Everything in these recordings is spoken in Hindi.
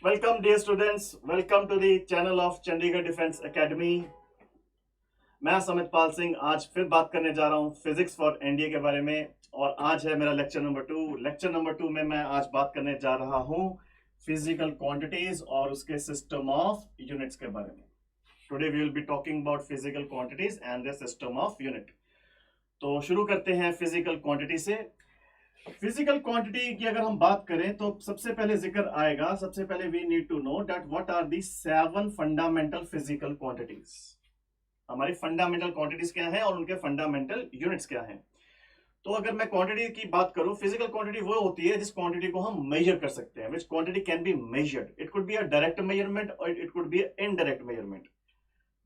Welcome dear students, welcome to the channel of Chandigarh Defence Academy। मैं समित पाल सिंह आज फिर बात करने जा रहा हूं फिजिक्स फॉर एनडीए के बारे में। और आज है मेरा लेक्चर नंबर 2 में मैं आज बात करने जा रहा हूं फिजिकल क्वांटिटीज और उसके सिस्टम ऑफ यूनिट्स के बारे में। Today we will be talking about physical quantities and the system of unit. तो शुरू करते हैं फिजिकल क्वांटिटी से। फिजिकल क्वांटिटी की अगर हम बात करें तो सबसे पहले जिक्र आएगा, सबसे पहले we need to know that what are the 7 fundamental physical quantities. हमारी फंडामेंटल क्वांटिटीज क्या है और उनके फंडामेंटल यूनिट्स क्या हैं। तो अगर मैं क्वांटिटी की बात करूं, फिजिकल क्वांटिटी वो होती है जिस क्वांटिटी को हम मेजर कर सकते हैं, which quantity can be measured. It could be a direct measurement और it could be indirect measurement.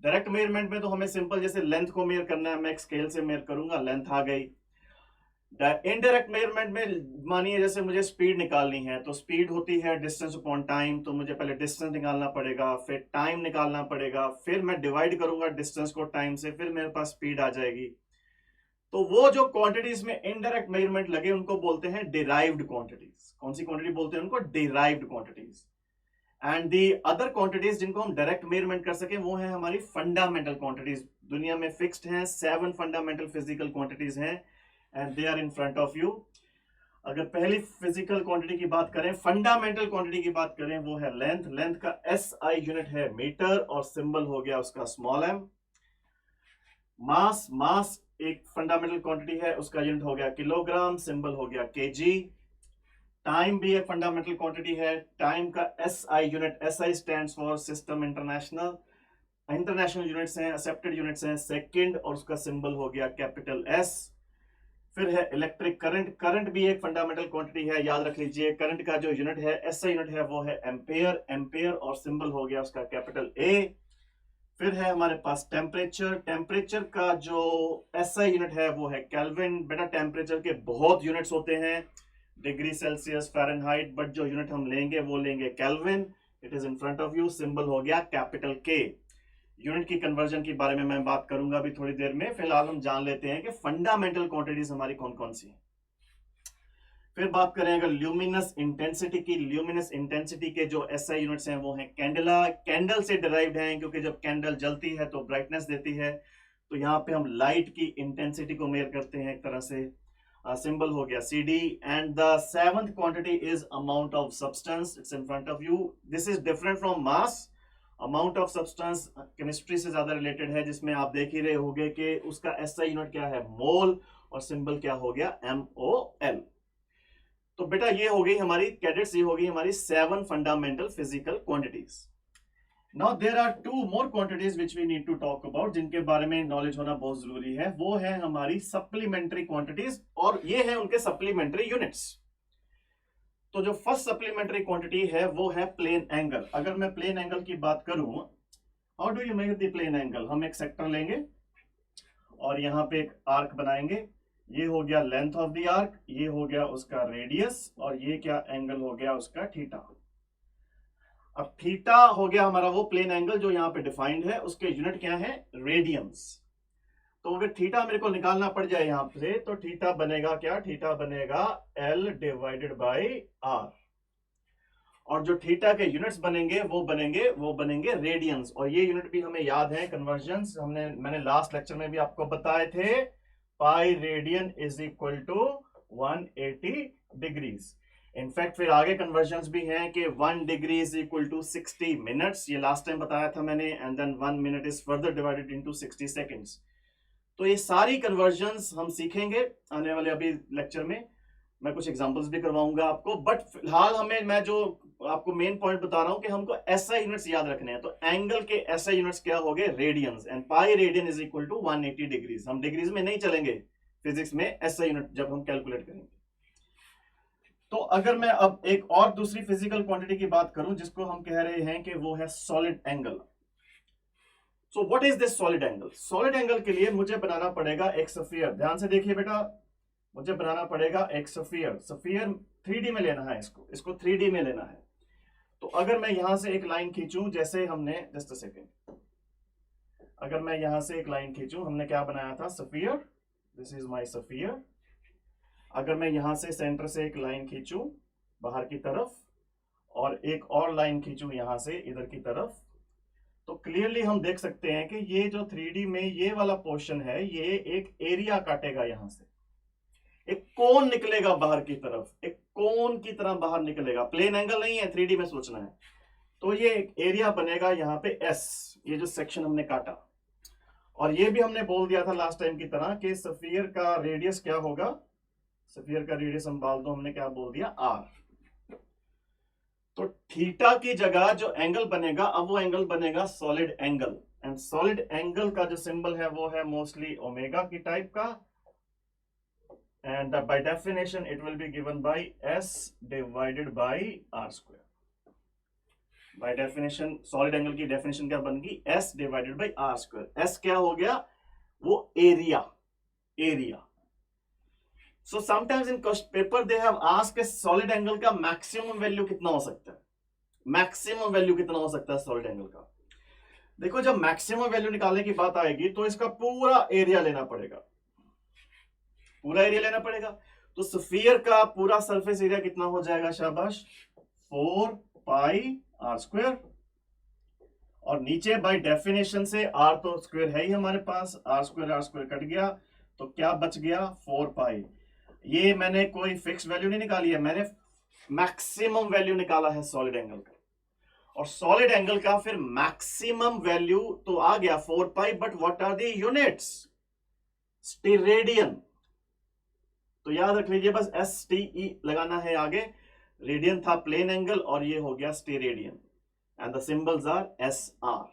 Direct measurement में तो हमें सिंपल जैसे लेंथ को मेजर करना है, मैं एक स्केल से मेजर करूंगा, लेंथ आ गई। इनडायरेक्ट मेजरमेंट में मानिए जैसे मुझे स्पीड निकालनी है, तो स्पीड होती है डिस्टेंस अपॉन टाइम। तो मुझे पहले डिस्टेंस निकालना पड़ेगा, फिर टाइम निकालना पड़ेगा, फिर मैं डिवाइड करूंगा डिस्टेंस को टाइम से, फिर मेरे पास स्पीड आ जाएगी। तो वो जो क्वांटिटीज में इनडायरेक्ट मेजरमेंट लगे उनको बोलते हैं डिराइव्ड क्वांटिटीज। कौन सी क्वांटिटी बोलते हैं उनको? Derived quantities. And the other quantities जिनको हम डायरेक्ट मेजरमेंट कर सके वो है हमारी फंडामेंटल क्वांटिटीज। दुनिया में फिक्स्ड हैं 7 फंडामेंटल फिजिकल क्वांटिटीज हैं and they are in front of you. अगर पहली फिजिकल क्वांटिटी की बात करें, फंडामेंटल क्वांटिटी की बात करें, वो है लेंथ। लेंथ का एसआई यूनिट है मीटर और सिंबल हो गया उसका स्मॉल एम। मास, मास एक फंडामेंटल क्वांटिटी है, उसका यूनिट हो गया किलोग्राम, सिंबल हो गया केजी। टाइम भी एक फंडामेंटल क्वांटिटी है, टाइम का SI unit, SI stands for system international. International units हैं, एक्सेप्टेड यूनिट्स हैं सेकंड, और उसका सिंबल हो गया कैपिटल एस। फिर है इलेक्ट्रिक करंट। करंट भी एक फंडामेंटल क्वांटिटी है, याद रख लीजिए। करंट का जो यूनिट है, एसआई यूनिट है, वो है एम्पेयर। एम्पेयर और सिंबल हो गया उसका कैपिटल ए। फिर है हमारे पास टेम्परेचर। टेम्परेचर का जो एसआई यूनिट है वो है केल्विन। बेटा टेम्परेचर के बहुत यूनिट्स होते हैं, डिग्री सेल्सियस, फ़ारेनहाइट, बट जो यूनिट हम लेंगे वो लेंगे kelvin. It is in front of you, symbol हो गया कैपिटल के। यूनिट की कन्वर्जन के बारे में मैं बात करूंगा अभी थोड़ी देर में। फिलहाल हम जान लेते हैं कि फंडामेंटल क्वांटिटीज हमारी कौन कौन सी हैं। फिर बात करें अगर ल्यूमिनस इंटेंसिटी की, ल्यूमिनस इंटेंसिटी के जो एसआई यूनिट्स हैं वो हैं कैंडला। कैंडल से डिराइव्ड हैं क्योंकि जब कैंडल जलती है तो ब्राइटनेस देती है, तो यहाँ पे हम लाइट की इंटेंसिटी को मेजर करते हैं एक तरह से। सिंबल हो गया C D. And the 7th quantity is amount of substance. It's in front of you. This is different from mass. Amount of substance chemistry से ज्यादा रिलेटेड है, जिसमें आप देख ही रहे होंगे कि उसका एसआई यूनिट क्या है, मोल, और सिंबल क्या हो गया, MOL। तो बेटा ये हो गई हमारी कैडेट्स, ये हो गई हमारी 7 fundamental physical quantities. Now there are 2 more quantities which we need to talk about, जिनके बारे में नॉलेज होना बहुत जरूरी है। वो है हमारी सप्लीमेंट्री क्वांटिटीज और ये है उनके सप्लीमेंट्री यूनिट्स। तो जो फर्स्ट सप्लीमेंट्री क्वांटिटी है वो है प्लेन एंगल। अगर मैं प्लेन एंगल की बात करूं, how do you measure the plane angle? हम एक सेक्टर लेंगे और यहां पे एक आर्क बनाएंगे। ये हो गया लेंथ ऑफ द आर्क, ये हो गया उसका रेडियस, और ये क्या एंगल हो गया उसका थीटा। अब थीटा हो गया हमारा वो प्लेन एंगल जो यहाँ पे डिफाइंड है, उसके यूनिट क्या है, रेडियंस। तो अगर थीटा मेरे को निकालना पड़ जाए यहां से, तो थीटा बनेगा क्या, थीटा बनेगा L डिवाइडेड बाई R। और जो थीटा के यूनिट्स बनेंगे वो बनेंगे रेडियंस। और ये यूनिट भी हमें याद है, कन्वर्जंस मैंने लास्ट लेक्चर में भी आपको बताए थे। Pi radian is equal to 180 degrees. In fact फिर आगे कन्वर्जंस भी हैं कि 1 degree is equal to 60 minutes, ये लास्ट टाइम बताया था मैंने। And then 1 minute is further divided into 60 seconds. तो ये सारी कन्वर्जंस हम सीखेंगे आने वाले अभी लेक्चर में। मैं कुछ एग्जांपल्स भी करवाऊंगा आपको, बट फिलहाल मैं जो आपको मेन पॉइंट बता रहा हूं कि हमको एसआई यूनिट्स याद रखने हैं। तो एंगल के एसआई यूनिट्स क्या हो गए, radians. And pi radian is equal to 180 degrees. हम डिग्रीज में नहीं चलेंगे फिजिक्स में, एसआई यूनिट जब हम कैलकुलेट करेंगे। तो अगर मैं अब एक और दूसरी फिजिकल क्वांटिटी की बात करूं जिसको हम कह रहे हैं कि वो है solid angle. So what is this solid angle? Solid angle के लिए मुझे बनाना पड़ेगा एक स्फीयर। ध्यान से देखिए बेटा, मुझे बनाना पड़ेगा एक स्फीयर। स्फीयर 3D में लेना है, इसको 3D में लेना है। तो अगर मैं यहां से एक लाइन खींचूं, जैसे हमने, जस्ट अ सेकेंड, अगर मैं यहां से एक लाइन खींचूं, हमने क्या बनाया था, sphere. This is my sphere. अगर मैं यहां से सेंटर से एक लाइन खींचूं बाहर की तरफ, और एक और लाइन खींचूं यहां से इधर की तरफ, तो क्लियरली हम देख सकते हैं कि ये जो 3D में ये वाला पोर्शन है ये एक एरिया काटेगा, यहां से एक कोन निकलेगा बाहर की तरफ, एक कोन की तरह बाहर निकलेगा, प्लेन एंगल नहीं है, 3D में सोचना है। तो ये एक एरिया बनेगा यहाँ पे एस, ये जो सेक्शन हमने काटा। और ये भी हमने बोल दिया था लास्ट टाइम की तरह कि स्फीयर का रेडियस क्या होगा, स्फीयर का रेडियस हम बाल दो, हमने क्या बोल दिया, आर। तो थीटा की जगह जो एंगल बनेगा, अब वो एंगल बनेगा solid angle, and solid angle का जो सिंबल है वो है मोस्टली ओमेगा की टाइप का, and by definition it will be given by s divided by r square. by definition solid angle की definition क्या बनेगी, s divided by r square. s क्या हो गया, वो area. so sometimes in question paper they have asked a solid angle का maximum value कितना हो सकता है, maximum value कितना हो सकता है solid angle का। देखो जब maximum value निकालने की बात आएगी तो इसका पूरा एरिया लेना पड़ेगा, पूरा एरिया लेना पड़ेगा। तो स्फीयर का पूरा सरफेस एरिया कितना हो जाएगा, शाबाश, 4 पाई आर स्क्वायर, और नीचे बाय डेफिनेशन से आर तो स्क्वायर है ही हमारे पास, आर स्क्वायर कट गया, तो क्या बच गया, 4 पाई। ये मैंने कोई फिक्स वैल्यू नहीं निकाली है, मैंने मैक्सिमम वैल्यू निकाला है सॉलिड एंगल का, और सॉलिड एंगल का फिर मैक्सिमम वैल्यू तो आ गया 4 pi, but what are the units, steradian. तो याद रख लीजिए बस STE लगाना है आगे, रेडियन था प्लेन एंगल और ये हो गया steradian, and the symbols are SR।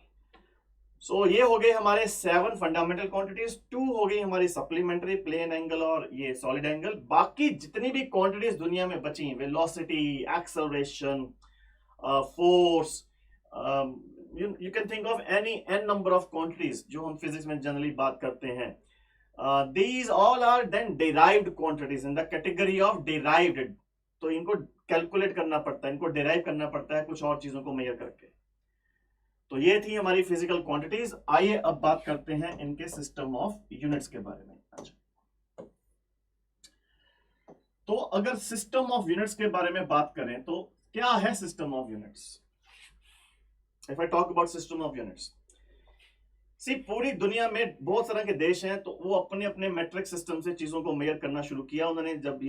So ये हो गए हमारे 7 फंडामेंटल क्वांटिटीज, 2 हो गई हमारी सप्लीमेंट्री, प्लेन एंगल और ये सॉलिड एंगल। बाकी जितनी भी क्वांटिटीज दुनिया में बची, velocity, acceleration, force, you can think of any n number of quantities जो हम फिजिक्स में जनरली बात करते हैं। These all are then derived quantities in the category of derived. तो इनको कैलकुलेट करना पड़ता है, इनको डिराइव करना पड़ता है कुछ और चीजों को मेजर करके। तो ये थी हमारी फिजिकल क्वांटिटीज। आइए अब बात करते हैं इनके सिस्टम ऑफ यूनिट्स के बारे में। अच्छा, तो अगर सिस्टम ऑफ यूनिट्स के बारे में बात करें तो क्या है system of units. If I talk about system of units, see पूरी दुनिया में बहुत तरह के देश हैं, तो वो अपने अपने मेट्रिक सिस्टम से चीजों को मेजर करना शुरू किया उन्होंने। जब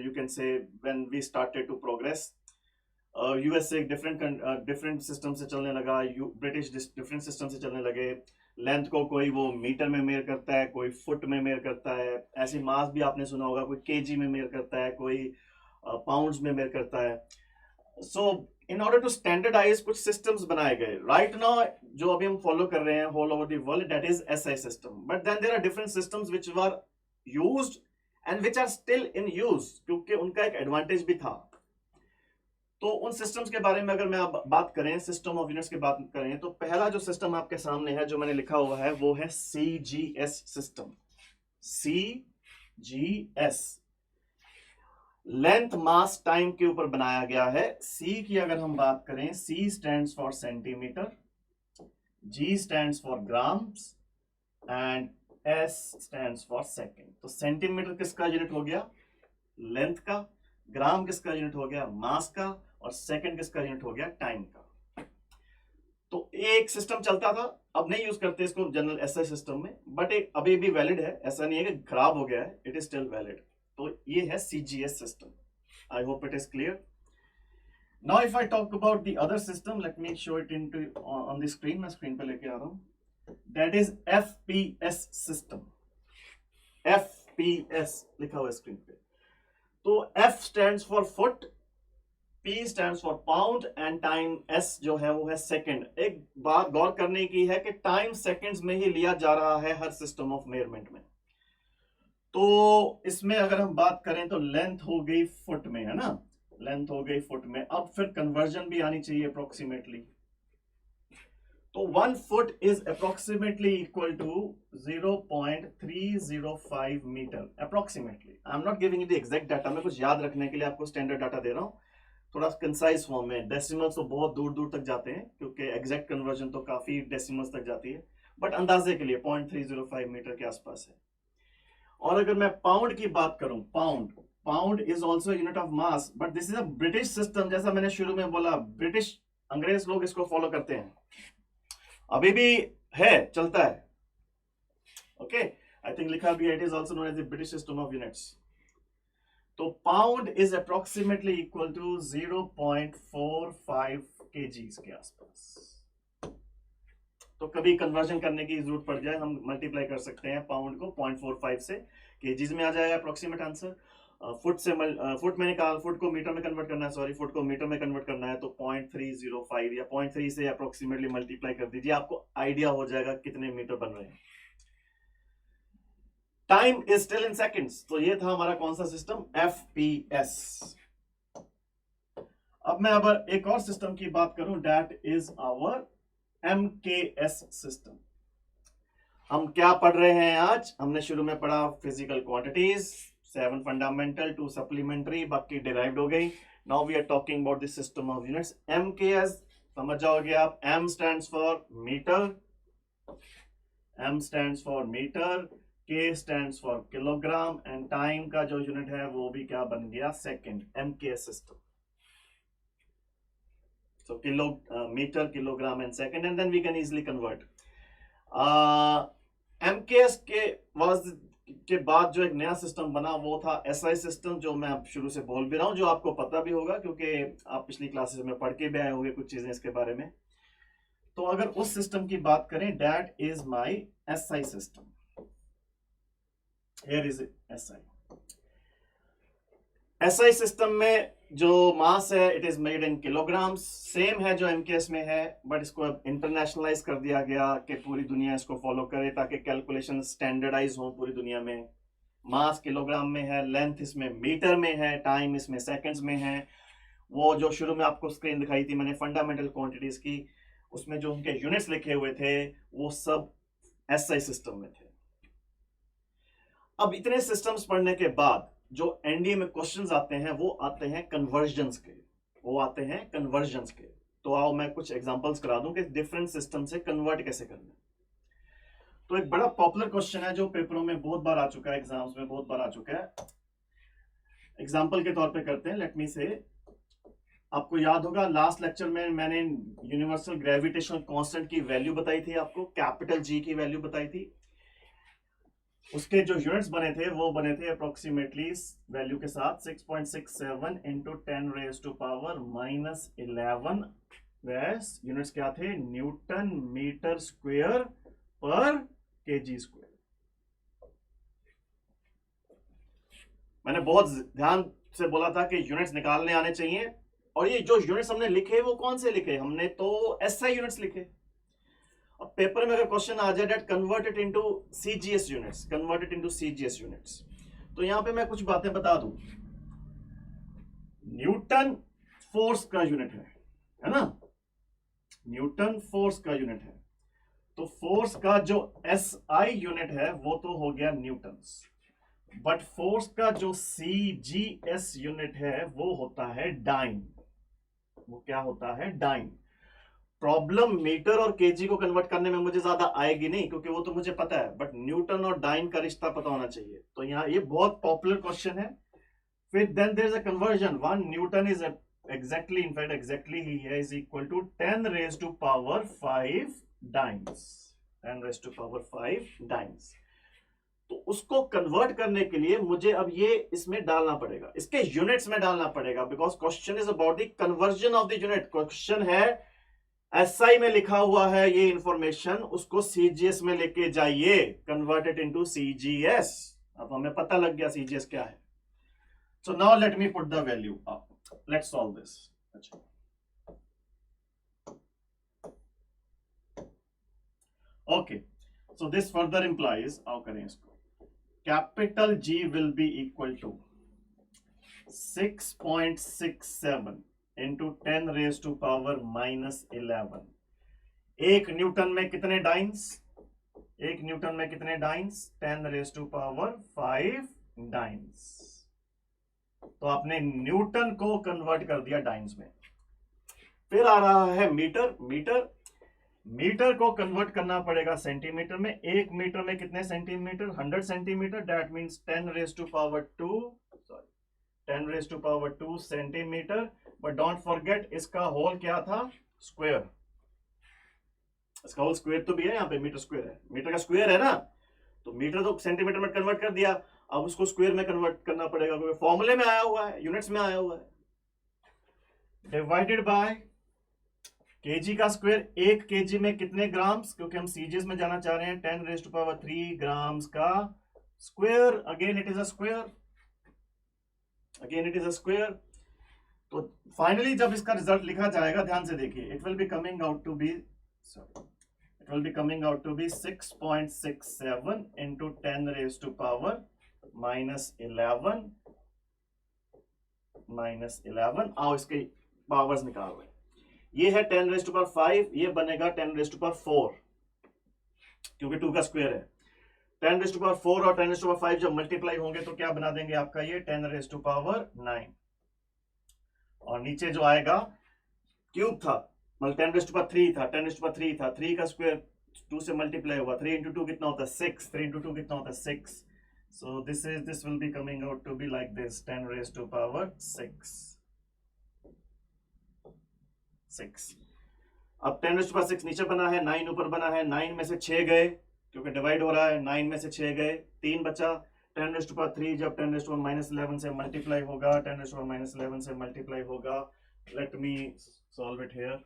you can say when we started to progress, US एक डिफरेंट सिस्टम से चलने लगा, ब्रिटिश डिफरेंट सिस्टम से चलने लगे। लेंथ को कोई वो मीटर में मेजर करता है, कोई फुट में मेजर करता है, ऐसे मास भी आपने सुना होगा, कोई केजी में मेजर करता है, कोई पाउंड्स में मेजर करता है। सो इन ऑर्डर टू स्टैंडर्डाइज कुछ सिस्टम्स बनाए गए। राइट नाउ जो अभी हम फॉलो कर रहे हैं whole over the world, that is SI system, but then there are different systems which were used and which are still in use, क्योंकि उनका एक एडवांटेज भी था। तो उन सिस्टम्स के बारे में अगर मैं आप बात करें, सिस्टम ऑफ यूनिट्स की बात करें, तो पहला जो सिस्टम आपके सामने है जो मैंने लिखा हुआ है वो है CGS system. CGS length mass time के ऊपर बनाया गया है। C की अगर हम बात करें, C stands for centimetre, G stands for grams and S stands for second. तो सेंटीमीटर किसका यूनिट हो गया, लेंथ का, ग्राम किसका यूनिट हो गया, मास का, और सेकेंड किसका यूनिट हो गया, टाइम का। तो एक सिस्टम चलता था, अब नहीं यूज करते इसको जनरल SI सिस्टम में, बट एक अभी भी वैलिड है, ऐसा नहीं है कि खराब हो गया है, इट इज स्टिल वैलिड। तो ये है CGS system. I hope it is clear. Now if I talk about the other system, let me show it into on the screen, मैं स्क्रीन पे लेके आ रहा हूं। That is FPS system. FPS लिखा हुआ है स्क्रीन पे। तो F stands for foot, P stands for pound and time S जो है वो है सेकंड। एक बात गौर करने की है कि टाइम सेकंड्स में ही लिया जा रहा है हर सिस्टम ऑफ मेजरमेंट में। तो इसमें अगर हम बात करें तो लेंथ हो गई फुट में, है ना, लेंथ हो गई फुट में। अब फिर कन्वर्जन भी आनी चाहिए अप्रोक्सीमेटली। तो 1 foot is approximately equal to 0.305 metre approximately. I am not giving you the exact data, मैं कुछ याद रखने के लिए आपको स्टैंडर्ड डाटा दे रहा हूं, थोड़ा कंसाइज फॉर्म में। डेसिमल्स तो बहुत दूर दूर तक जाते हैं क्योंकि एग्जैक्ट कन्वर्जन तो काफी डेसिमल्स तक जाती है, बट अंदाजे के लिए 0.305 मीटर के आसपास है। और अगर मैं पाउंड की बात करूं, pound pound is also unit of mass, but this is a British system. जैसा मैंने शुरू में बोला, ब्रिटिश अंग्रेज लोग इसको फॉलो करते हैं, अभी भी है, चलता है। ओके, आई थिंक लिखा भी है, it is also known as the British system of units. तो pound is approximately equal to 0.45 kgs के आसपास। तो कभी कन्वर्जन करने की जरूरत पड़ जाए, हम मल्टीप्लाई कर सकते हैं पाउंड को 0.45 से, केजीज में आ जाएगा अप्रोक्सीमेट आंसर। फुट में निकाल, फुट को मीटर में कन्वर्ट करना है, सॉरी फुट को मीटर में कन्वर्ट करना है, तो 0.305 या 0.3 से अप्रोक्सीमेटली मल्टीप्लाई कर दीजिए, आपको आइडिया हो जाएगा कितने मीटर बन रहे हैं। Time is still in seconds. तो ये था हमारा कौन सा सिस्टम, FPS। अब मैं एक और सिस्टम की बात करूं, that is our MKS system. हम क्या पढ़ रहे हैं आज? हमने शुरू में पढ़ा फिजिकल क्वांटिटीज, 7 फंडामेंटल, 2 सप्लीमेंट्री, बाकी डिराइव्ड हो गई। Now we are talking about this system of units MKS। समझ जाओगे आप, M stands for metre, M stands for metre, K stands for kilogram, and time का जो यूनिट है वो भी क्या बन गया, second, MKS system. So meter, kilogram and second, and then we can easily convert. MKS के बाद जो एक नया सिस्टम बना वो था SI सिस्टम, जो मैं शुरू से बोल भी रहा हूं, जो आपको पता भी होगा क्योंकि आप पिछली क्लासेस में पढ़ के भी आए होंगे कुछ चीजें इसके बारे में। तो अगर उस सिस्टम की बात करें, that is my SI system. Here is SI। SI system में जो मास है, it is made in kilograms, same है जो MKS में है, बट इसको अब इंटरनेशनलाइज कर दिया गया कि पूरी दुनिया इसको फॉलो करे ताकि कैलकुलेशन स्टैंडर्डाइज हो पूरी दुनिया में। मास किलोग्राम में है, लेंथ इसमें मीटर में है, टाइम इसमें सेकंड्स में है। वो जो शुरू में आपको स्क्रीन दिखाई थी मैंने फंडामेंटल क्वांटिटीज की, उसमें जो उनके यूनिट्स लिखे हुए थे वो सब SI सिस्टम में थे। अब इतने सिस्टम्स पढ़ने के बाद जो एनडीए में क्वेश्चंस आते हैं वो आते हैं कन्वर्जन्स के, तो आओ मैं कुछ एग्जांपल्स करा दूं कि डिफरेंट सिस्टम से कन्वर्ट कैसे करना है। तो एक बड़ा पॉपुलर क्वेश्चन है जो पेपरों में बहुत बार आ चुका है, एग्जाम्स में बहुत बार आ चुका है। एग्जांपल के तौर पे करते हैं, लेट मी से, आपको याद होगा लास्ट लेक्चर में मैंने यूनिवर्सल ग्रेविटेशनल कांस्टेंट की वैल्यू बताई थी, आपको कैपिटल G की वैल्यू बताई थी। उसके जो यूनिट्स बने थे वो बने थे अप्रोक्सीमेटली वैल्यू के साथ 6.67 इंटू 10 रेज टू पावर -11। वैस यूनिट्स क्या थे, न्यूटन मीटर स्क्वायर पर केजी स्क्वायर। मैंने बहुत ध्यान से बोला था कि यूनिट्स निकालने आने चाहिए, और ये जो यूनिट्स हमने लिखे वो कौन से लिखे, हमने तो SI यूनिट्स लिखे। अब पेपर में अगर क्वेश्चन आ जाए that converted into CGS units, तो यहां पे मैं कुछ बातें बता दूं। न्यूटन फोर्स का यूनिट है ना, न्यूटन फोर्स का यूनिट है, तो फोर्स का जो SI यूनिट है वो तो हो गया न्यूटन्स, बट फोर्स का जो CGS यूनिट है वो होता है डाइन। वो क्या होता है, डाइन। प्रॉब्लम मीटर और केजी को कन्वर्ट करने में मुझे ज्यादा आएगी नहीं क्योंकि वो तो मुझे पता है, बट न्यूटन और डाइन का रिश्ता पता होना चाहिए। तो यहाँ ये बहुत पॉपुलर क्वेश्चन है। फिर then there is a conversion, 1 newton is exactly in fact exactly he is equal to 10 raised to power 5 dynes, 10 raised to power 5 dynes। तो उसको कन्वर्ट करने के लिए मुझे अब ये इसमें डालना पड़ेगा, इसके यूनिट्स में डालना पड़ेगा, because question is about the conversion of the unit. Question है SI में लिखा हुआ है ये इंफॉर्मेशन, उसको CGS में लेके जाइए, कन्वर्टेड इनटू CGS। अब हमें पता लग गया CGS क्या है। So now let me put the value up, let's solve this. अच्छा, okay, so this further implies, आओ करें इसको, capital G will be equal to 6.67 into 10 raise to power -11। एक न्यूटन में कितने dynes, 10 raise to power 5 dynes. तो आपने न्यूटन को कन्वर्ट कर दिया डाइन्स में। फिर आ रहा है मीटर को कन्वर्ट करना पड़ेगा सेंटीमीटर में। 1 मीटर में कितने centimetre, 100 centimetre, that means 10 raise to power 2, sorry 10⁻², centimetre. But don't forget इसका होल क्या था, स्क्वायर। इसका होल स्क्वायर तो भी है, यहाँ पे मीटर स्क्वायर है, मीटर का स्क्वायर है ना, तो मीटर तो सेंटीमीटर में कन्वर्ट कर दिया, अब उसको स्क्वायर में कन्वर्ट करना पड़ेगा क्योंकि फॉर्मूले में आया हुआ है, यूनिट्स में आया हुआ है। डिवाइडेड बाय केजी का स्क्वायर, 1 केजी में कितने ग्राम्स, क्योंकि हम सीजीएस में जाना चाह रहे हैं, 10⁻³ ग्राम्स का square. Again it is a square, again it is a square. तो फाइनली जब इसका रिजल्ट लिखा जाएगा, ध्यान से देखिए, it will be coming out to be 6.67 into 10⁻⁻11 आओ इसके पावर्स निकाल रहे हैं। ये है 10⁻⁵, ये बनेगा 10⁻⁴, क्योंकि 2 का स्क्वायर है। 10⁻⁴ और 10⁻⁵ जब मल्टीप्लाई होंगे तो क्या बना देंगे आपका ये 10⁻⁹। और नीचे जो आएगा क्यूब था, मतलब 10⁻³ था, 10⁻³ था, 3 का स्क्वायर 2 से मल्टीप्लाई हुआ, 3 into 2 कितना होता है 6, 3 into 2 कितना होता है 6। So this will be coming out to be like this, 10⁻⁶। अब 10⁻⁶ नीचे बना है, 9 ऊपर बना है, 9 में से 6 गए क्योंकि डिवाइड हो रहा है, 9 में से 6 गए, 3 बचा। 10⁻³ जब 10⁻⁻11 से मल्टीप्लाई होगा, 10⁻⁻11 से मल्टीप्लाई होगा, let me solve it here.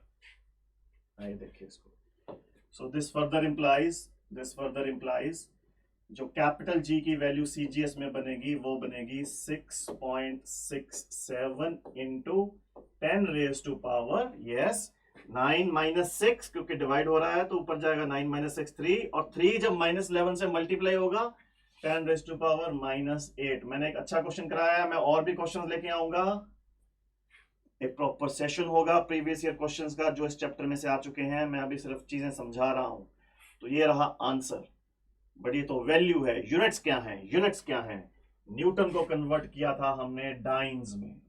आइए देखिए इसको। So this further implies जो कैपिटल G की वैल्यू CGS में बनेगी वो बनेगी 6.67 into 10⁻⁻, 9 - 6, क्योंकि डिवाइड हो रहा है तो ऊपर जाएगा 9 - 6 3, और 3 जब -11 से मल्टीप्लाई होगा 10⁻⁻8। मैंने एक अच्छा क्वेश्चन कराया है, मैं और भी क्वेश्चन लेके आऊंगा, एक प्रॉपर सेशन होगा प्रीवियस ईयर क्वेश्चंस का जो इस चैप्टर में से आ चुके हैं, मैं अभी सिर्फ चीजें समझा रहा हूं। तो ये रहा आंसर, बट ये तो वैल्यू है। यूनिट्स क्या है, यूनिट्स क्या है, न्यूटन को कन्वर्ट किया था हमने डाइन्स में,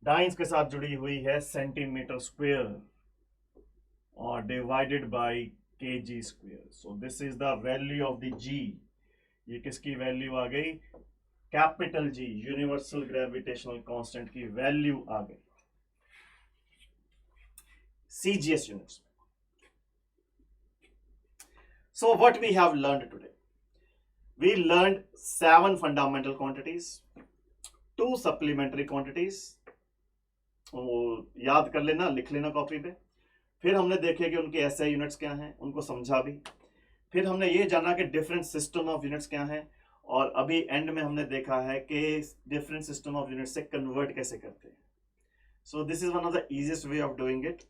डाइन्स के साथ जुड़ी हुई है सेंटीमीटर स्क्वायर और divided by kg square. So this is the value of the G. ये किसकी वैल्यू आ गई, capital G, universal gravitational constant की वैल्यू आ गई सीजीएस यूनिट्स में। So what we have learned today, we learned 7 fundamental quantities, 2 supplementary quantities, याद कर लेना, लिख लेना कॉपी पे। फिर हमने देखे कि उनके एसआई यूनिट्स क्या हैं, उनको समझा भी। फिर हमने ये जाना कि डिफरेंट सिस्टम ऑफ यूनिट्स क्या हैं, और अभी एंड में हमने देखा है कि डिफरेंट सिस्टम ऑफ यूनिट से कन्वर्ट कैसे करते हैं। So this is one of the easiest way of doing it.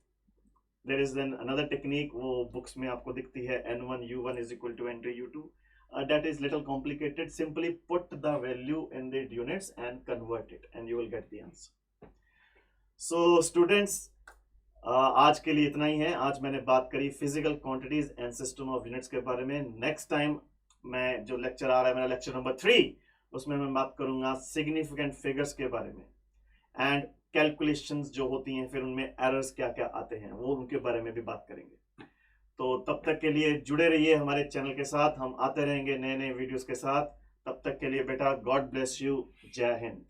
There is then another technique, वो बुक्स में आपको दिखती है, N1U1 = N2U2। that is little complicated. Simply put the value in the units and convert it and you will get the answer. So students, आज के लिए इतना ही है। आज मैंने बात करी physical quantities and system of units के बारे में। नेक्स्ट टाइम मैं जो लेक्चर आ रहा है मेरा लेक्चर नंबर 3, उसमें मैं बात करूंगा सिग्निफिकेंट फिगर्स के बारे में एंड कैलकुलेशंस जो होती हैं, फिर उनमें एरर्स क्या क्या आते हैं, वो उनके बारे में भी बात करेंगे। तो तब तक के लिए जुड़े रहिए हमारे चैनल के साथ, हम आते रहेंगे नए नए वीडियोस के साथ। तब तक के लिए बेटा, गॉड ब्लेस यू, जय हिंद।